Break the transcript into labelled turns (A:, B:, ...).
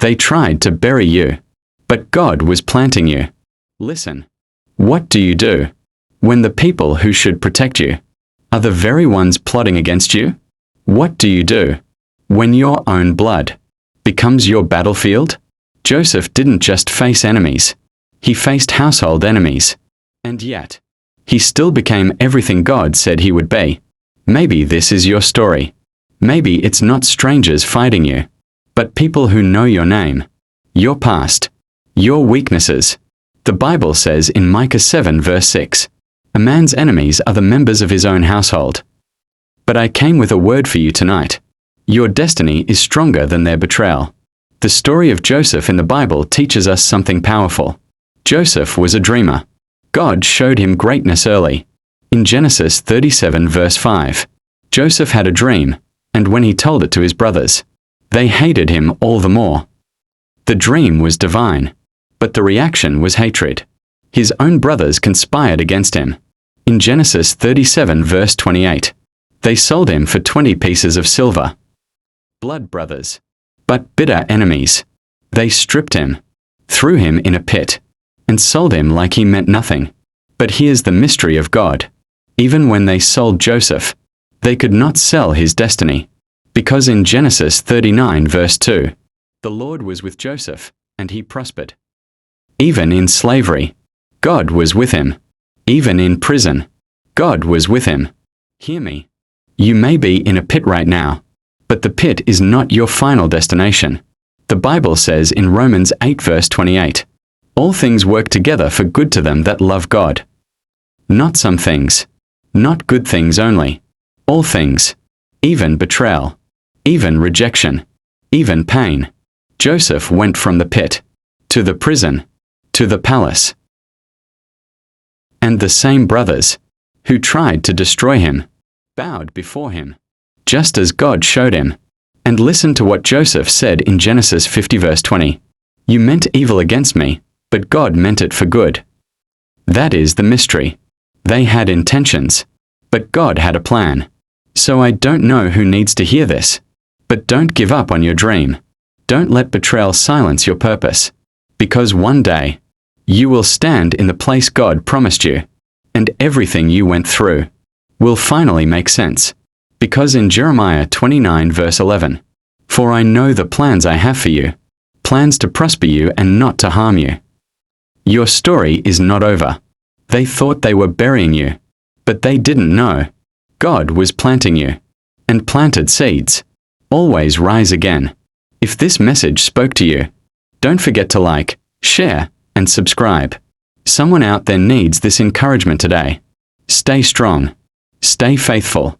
A: They tried to bury you, but God was planting you. Listen. What do you do when the people who should protect you are the very ones plotting against you? What do you do when your own blood becomes your battlefield? Joseph didn't just face enemies. He faced household enemies. And yet, he still became everything God said he would be. Maybe this is your story. Maybe it's not strangers fighting you, but people who know your name, your past, your weaknesses. The Bible says in Micah 7 verse 6, "A man's enemies are the members of his own household." But I came with a word for you tonight. Your destiny is stronger than their betrayal. The story of Joseph in the Bible teaches us something powerful. Joseph was a dreamer. God showed him greatness early. In Genesis 37 verse 5, Joseph had a dream, and when he told it to his brothers, they hated him all the more. The dream was divine, but the reaction was hatred. His own brothers conspired against him. In Genesis 37 verse 28, they sold him for 20 pieces of silver. Blood brothers, but bitter enemies. They stripped him, threw him in a pit, and sold him like he meant nothing. But here's the mystery of God. Even when they sold Joseph, they could not sell his destiny. Because in Genesis 39 verse 2, the Lord was with Joseph, and he prospered. Even in slavery, God was with him. Even in prison, God was with him. Hear me. You may be in a pit right now, but the pit is not your final destination. The Bible says in Romans 8 verse 28, "All things work together for good to them that love God." Not some things. Not good things only. All things. Even betrayal. Even rejection. Even pain. Joseph went from the pit to the prison to the palace. And the same brothers who tried to destroy him bowed before him, just as God showed him. And listen to what Joseph said in Genesis 50 verse 20. "You meant evil against me, but God meant it for good." That is the mystery. They had intentions, but God had a plan. So I don't know who needs to hear this, but don't give up on your dream. Don't let betrayal silence your purpose, because one day, you will stand in the place God promised you, and everything you went through will finally make sense. Because in Jeremiah 29 verse 11, "For I know the plans I have for you, plans to prosper you and not to harm you." Your story is not over. They thought they were burying you, but they didn't know. God was planting you, and planted seeds always rise again. If this message spoke to you, don't forget to like, share, and subscribe. Someone out there needs this encouragement today. Stay strong. Stay faithful.